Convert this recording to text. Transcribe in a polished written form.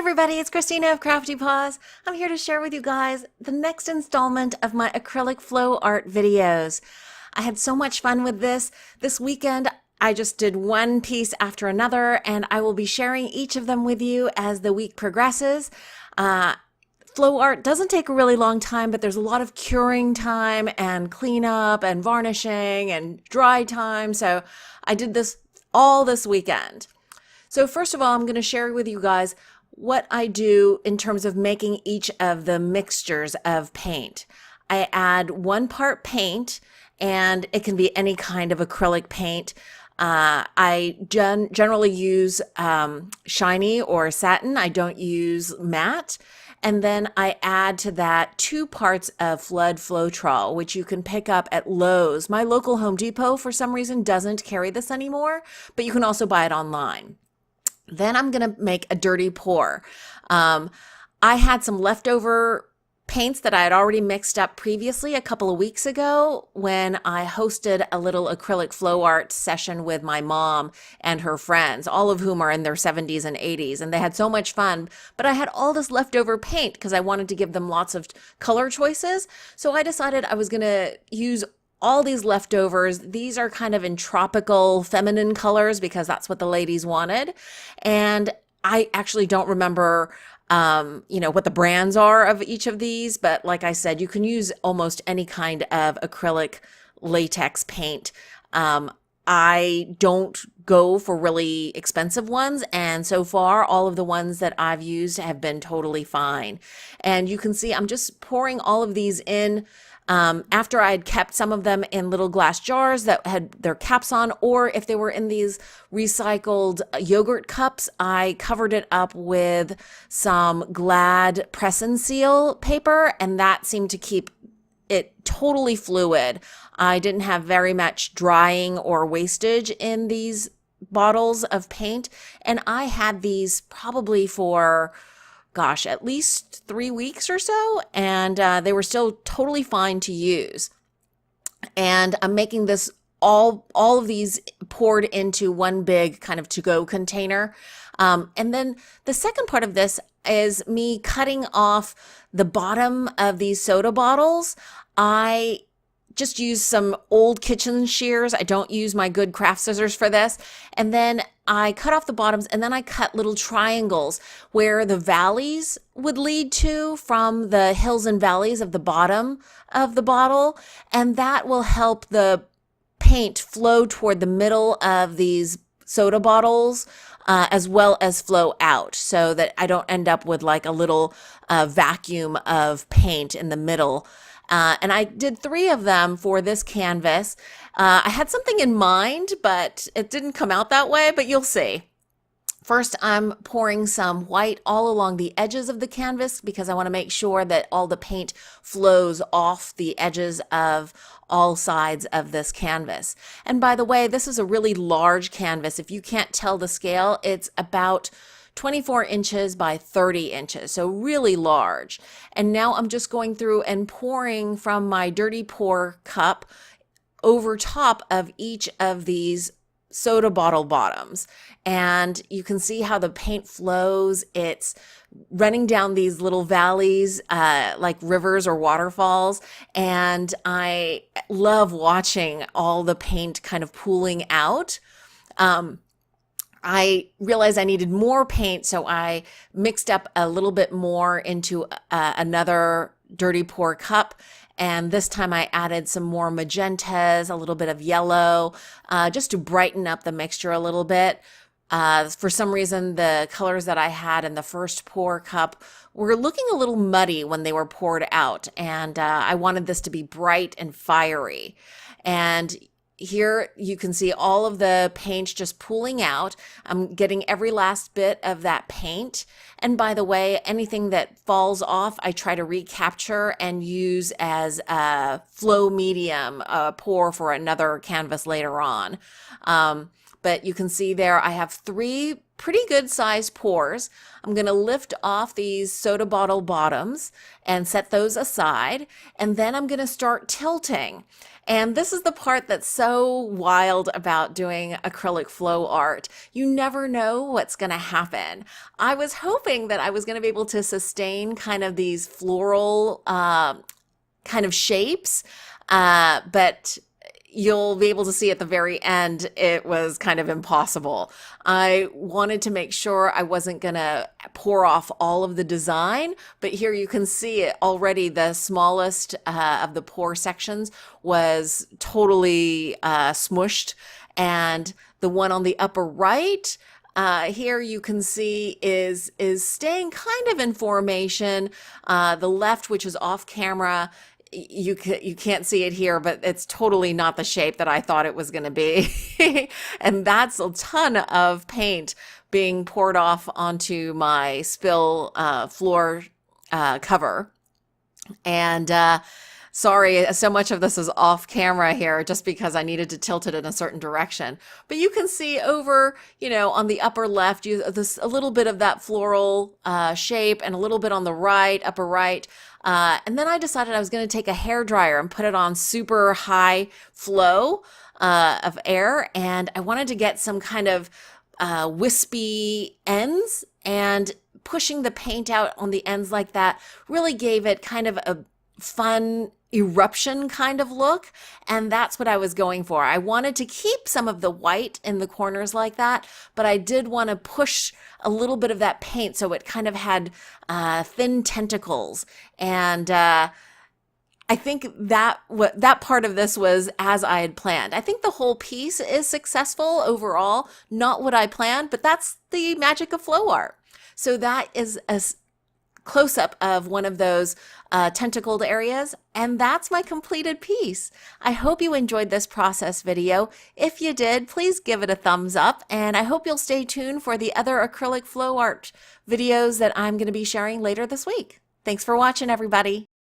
everybody, it's Christina of CraftyPaws. I'm here to share with you guys the next installment of my acrylic flow art videos. I had so much fun with this weekend. I just did one piece after another, and I will be sharing each of them with you as the week progresses. Flow art doesn't take a really long time, but there's a lot of curing time and cleanup and varnishing and dry time. So I did this all this weekend. So first of all, I'm going to share with you guys what I do in terms of making each of the mixtures of paint. I add 1 part paint, and it can be any kind of acrylic paint. I generally use shiny or satin. I don't use matte. And then I add to that 2 parts of Flood Floetrol, which you can pick up at Lowe's. My local Home Depot, for some reason, doesn't carry this anymore, but you can also buy it online. Then I'm going to make a dirty pour. I had some leftover paints that I had already mixed up previously a couple of weeks ago when I hosted a little acrylic flow art session with my mom and her friends, all of whom are in their 70s and 80s, and they had so much fun. But I had all this leftover paint because I wanted to give them lots of color choices. So I decided I was going to use all these leftovers. These are kind of in tropical feminine colors because that's what the ladies wanted. And I actually don't remember what the brands are of each of these, but like I said, you can use almost any kind of acrylic latex paint. I don't go for really expensive ones, and so far all of the ones that I've used have been totally fine. And you can see I'm just pouring all of these in after I had kept some of them in little glass jars that had their caps on, or if they were in these recycled yogurt cups, I covered it up with some Glad press and seal paper, and that seemed to keep it totally fluid. I didn't have very much drying or wastage in these bottles of paint, and I had these probably for at least 3 weeks or so, and they were still totally fine to use. And I'm making this all of these poured into one big kind of to-go container. And then the second part of this is me cutting off the bottom of these soda bottles. I just use some old kitchen shears. I don't use my good craft scissors for this. And then I cut off the bottoms, and then I cut little triangles where the valleys would lead to from the hills and valleys of the bottom of the bottle. And that will help the paint flow toward the middle of these soda bottles, as well as flow out, so that I don't end up with like a little vacuum of paint in the middle. And I did 3 of them for this canvas. I had something in mind, but it didn't come out that way, but you'll see. First, I'm pouring some white all along the edges of the canvas because I want to make sure that all the paint flows off the edges of all sides of this canvas. And by the way, this is a really large canvas. If you can't tell the scale, it's about 24 inches by 30 inches, so really large. And now I'm just going through and pouring from my dirty pour cup over top of each of these soda bottle bottoms. And you can see how the paint flows. It's running down these little valleys, like rivers or waterfalls. And I love watching all the paint kind of pooling out. I realized I needed more paint, so I mixed up a little bit more into another dirty pour cup. And this time I added some more magentas, a little bit of yellow, just to brighten up the mixture a little bit. For some reason, the colors that I had in the first pour cup were looking a little muddy when they were poured out. And I wanted this to be bright and fiery. And here you can see all of the paint just pooling out. I'm getting every last bit of that paint. And by the way, anything that falls off, I try to recapture and use as a flow medium pour for another canvas later on. But you can see there I have 3 pretty good sized pours. I'm going to lift off these soda bottle bottoms and set those aside. And then I'm going to start tilting. And this is the part that's so wild about doing acrylic flow art. You never know what's going to happen. I was hoping that I was going to be able to sustain kind of these floral kind of shapes, but you'll be able to see at the very end, it was kind of impossible. I wanted to make sure I wasn't gonna pour off all of the design, but here you can see it already. The smallest of the pour sections was totally smushed, and the one on the upper right, here you can see is staying kind of in formation. The left, which is off camera, you can't see it here, but it's totally not the shape that I thought it was going to be. And that's a ton of paint being poured off onto my spill floor cover. And sorry, so much of this is off camera here just because I needed to tilt it in a certain direction. But you can see over, on the upper left, this a little bit of that floral shape, and a little bit on the right, upper right. And then I decided I was going to take a hair dryer and put it on super high flow of air. And I wanted to get some kind of wispy ends, and pushing the paint out on the ends like that really gave it kind of a fun eruption kind of look, and that's what I was going for. I wanted to keep some of the white in the corners like that, but I did want to push a little bit of that paint so it kind of had thin tentacles. And I think that part of this was as I had planned. I think the whole piece is successful overall, not what I planned, but that's the magic of flow art. So that is a close-up of one of those tentacled areas, and that's my completed piece. I hope you enjoyed this process video. If you did, please give it a thumbs up, and I hope you'll stay tuned for the other acrylic flow art videos that I'm going to be sharing later this week. Thanks for watching, everybody.